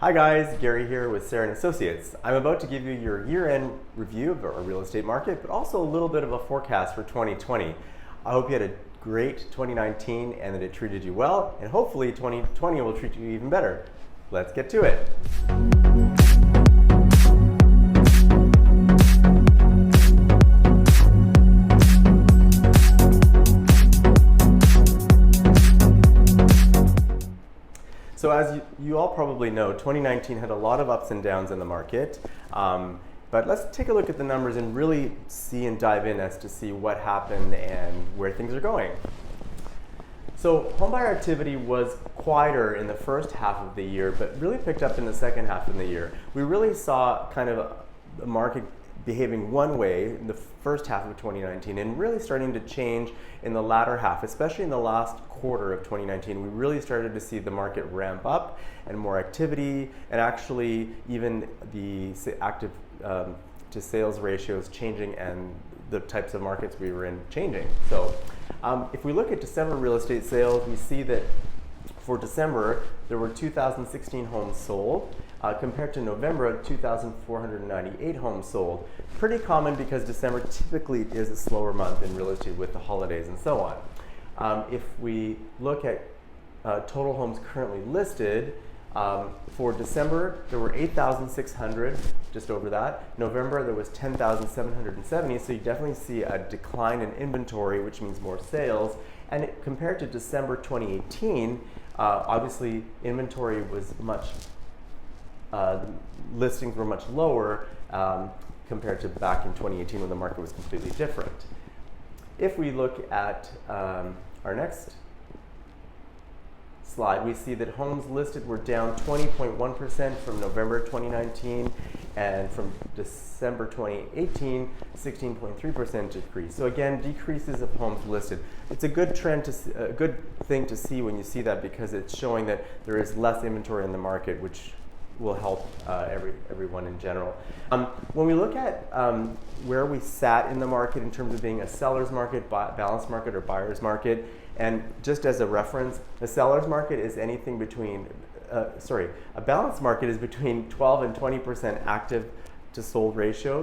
Hi guys, Gary here with Sarah & Associates. I'm about to give you your year-end review of our real estate market, but also a little bit of a forecast for 2020. I hope you had a great 2019 and that it treated you well, and hopefully 2020 will treat you even better. Let's get to it. So as you all probably know, 2019 had a lot of ups and downs in the market, but let's take a look at the numbers and really see and dive in as to see what happened and where things are going. So homebuyer activity was quieter in the first half of the year, but really picked up in the second half of the year. We really saw kind of the market behaving one way in the first half of 2019 and really starting to change in the latter half, especially in the last quarter of 2019. We really started to see the market ramp up and more activity, and actually even the active to sales ratios changing and the types of markets we were in changing. So if we look at December real estate sales, we see that for December there were 2,016 homes sold. Compared to November, 2,498 homes sold. Pretty common because December typically is a slower month in real estate with the holidays and so on. If we look at total homes currently listed, for December there were 8,600, just over that. November there was 10,770, so you definitely see a decline in inventory, which means more sales. And compared to December 2018, obviously inventory was listings were much lower compared to back in 2018 when the market was completely different. If we look at our next slide, we see that homes listed were down 20.1% from November 2019, and from December 2018, 16.3% decrease. So again, decreases of homes listed. It's a good trend a good thing to see when you see that, because it's showing that there is less inventory in the market, which will help everyone in general. When we look at where we sat in the market in terms of being a seller's market, balanced market, or buyer's market, and just as a reference, the seller's market is anything between, a balanced market is between 12 and 20% active to sold ratio.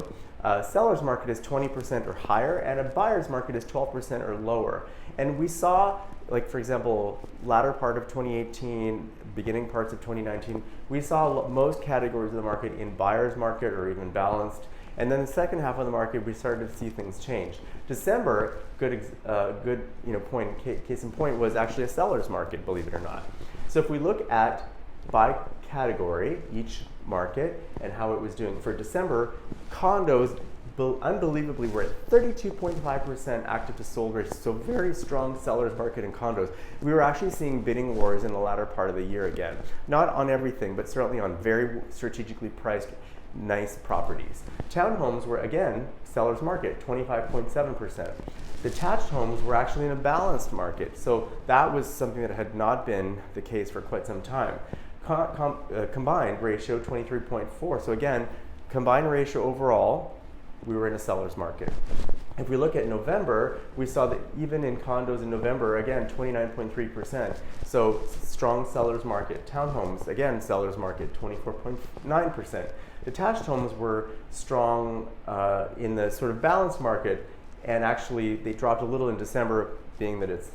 Seller's market is 20% or higher, and a buyer's market is 12% or lower. And we saw, like for example, latter part of 2018, beginning parts of 2019, we saw most categories of the market in buyer's market or even balanced. And then the second half of the market, we started to see things change. December, case in point, was actually a seller's market, believe it or not. So if we look at by category, each market, and how it was doing for December, condos unbelievably were at 32.5% active to sold ratio, so very strong seller's market in condos. We were actually seeing bidding wars in the latter part of the year again. Not on everything, but certainly on very strategically priced, nice properties. Townhomes were, again, seller's market, 25.7%. Detached homes were actually in a balanced market, so that was something that had not been the case for quite some time. Combined ratio, 23.4. So again, combined ratio overall, we were in a seller's market. If we look at November, we saw that even in condos in November, again, 29.3%. So strong seller's market. Townhomes, again, seller's market, 24.9%. Detached homes were strong in the sort of balanced market, and actually they dropped a little in December, being that it's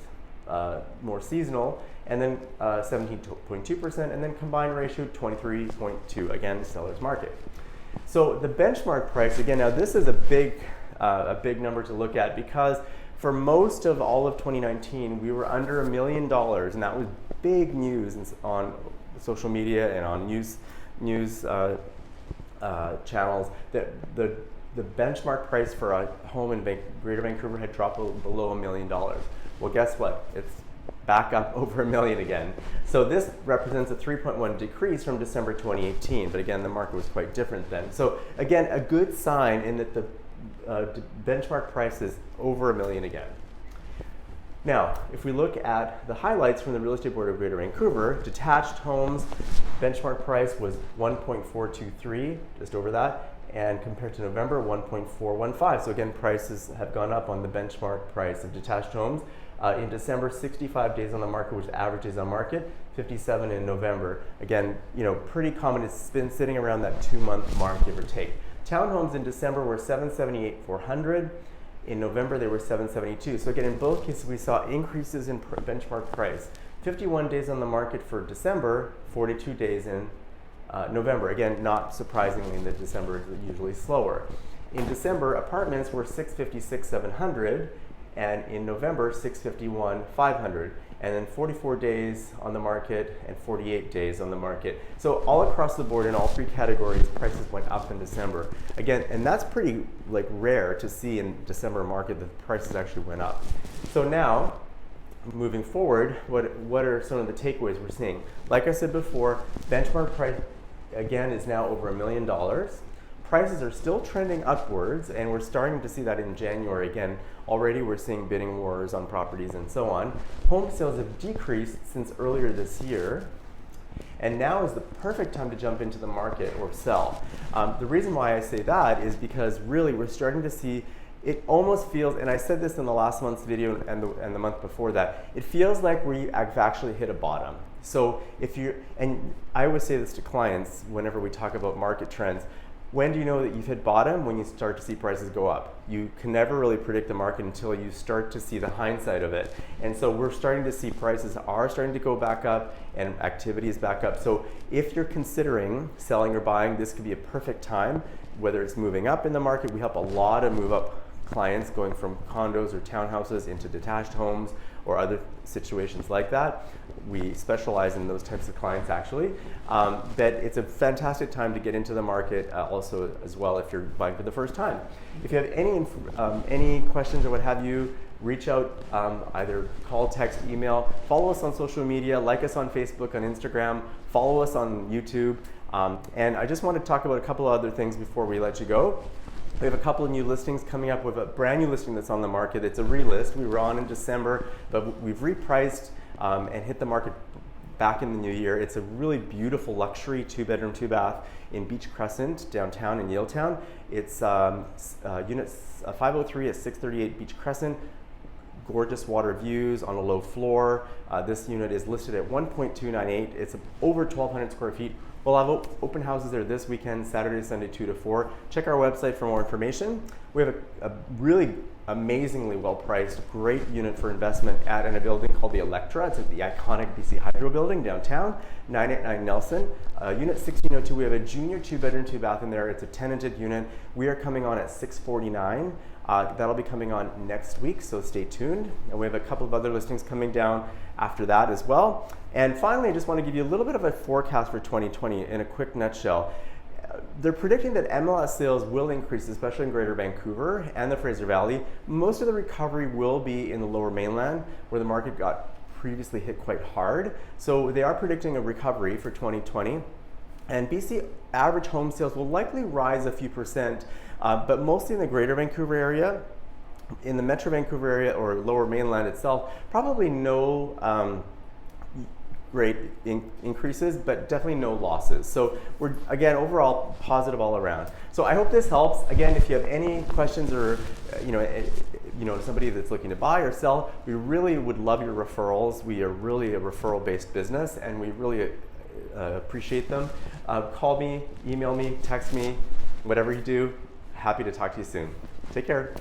more seasonal, and then 17.2%, and then combined ratio 23.2, again, seller's market. So the benchmark price, again, now this is a big number to look at, because for most of all of 2019, we were under $1 million, and that was big news on social media and on news channels, that the benchmark price for a home in Greater Vancouver had dropped below $1 million. Well, guess what? It's back up over $1 million again. So this represents a 3.1 decrease from December 2018, but again, the market was quite different then. So again, a good sign in that the benchmark price is over $1 million again. Now, if we look at the highlights from the Real Estate Board of Greater Vancouver, detached homes, benchmark price was 1.423, just over that, and compared to November, 1.415. So again, prices have gone up on the benchmark price of detached homes. In December, 65 days on the market, which is average days on market, 57 in November. Again, pretty common. It's been sitting around that 2-month mark, give or take. Townhomes in December were 778,400. In November, they were 772. So again, in both cases, we saw increases in benchmark price. 51 days on the market for December, 42 days in November. Again, not surprisingly, that December is usually slower. In December, apartments were 656,700, and in November, 651,500. And then 44 days on the market and 48 days on the market. So all across the board in all three categories, prices went up in December. Again, and that's pretty rare to see in December market that the prices actually went up. So now, moving forward, what are some of the takeaways we're seeing? Like I said before, benchmark price again is now over $1 million. Prices are still trending upwards, and we're starting to see that in January. Again, already we're seeing bidding wars on properties and so on. Home sales have decreased since earlier this year, and now is the perfect time to jump into the market or sell. The reason why I say that is because really we're starting to see, it almost feels, and I said this in the last month's video and the month before that, it feels like we've actually hit a bottom. So and I always say this to clients whenever we talk about market trends, when do you know that you've hit bottom? When you start to see prices go up. You can never really predict the market until you start to see the hindsight of it. And so we're starting to see prices are starting to go back up and activity is back up. So if you're considering selling or buying, this could be a perfect time, whether it's moving up in the market. We help a lot of move up clients going from condos or townhouses into detached homes or other situations like that. We specialize in those types of clients actually. That it's a fantastic time to get into the market also as well if you're buying for the first time. If you have any questions or what have you, reach out, either call, text, email, follow us on social media, like us on Facebook, on Instagram, follow us on YouTube. And I just want to talk about a couple of other things before we let you go. We have a couple of new listings coming up. We have a brand new listing that's on the market. It's a relist. We were on in December, but we've repriced and hit the market back in the new year. It's a really beautiful luxury 2-bedroom, 2-bath in Beach Crescent, downtown in Yaletown. It's unit 503 at 638 Beach Crescent. Gorgeous water views on a low floor. This unit is listed at 1.298. It's over 1,200 square feet. We'll have open houses there this weekend, Saturday, Sunday, 2 to 4. Check our website for more information. We have a really amazingly well-priced, great unit for investment in a building called the Electra. It's at the iconic BC Hydro building downtown, 989 Nelson. Unit 1602, we have a junior 2-bedroom, 2-bath in there. It's a tenanted unit. We are coming on at $649. That'll be coming on next week, so stay tuned. And we have a couple of other listings coming down after that as well. And finally, I just want to give you a little bit of a forecast for 2020 in a quick nutshell. They're predicting that MLS sales will increase, especially in Greater Vancouver and the Fraser Valley. Most of the recovery will be in the Lower Mainland, where the market got previously hit quite hard. So they are predicting a recovery for 2020. And BC average home sales will likely rise a few percent, but mostly in the Greater Vancouver area. In the Metro Vancouver area or Lower Mainland itself, probably no great increases, but definitely no losses. So we're, again, overall positive all around. So I hope this helps. Again, if you have any questions or somebody that's looking to buy or sell, we really would love your referrals. We are really a referral-based business, and we really appreciate them. Call me, email me, text me, whatever you do. Happy to talk to you soon. Take care.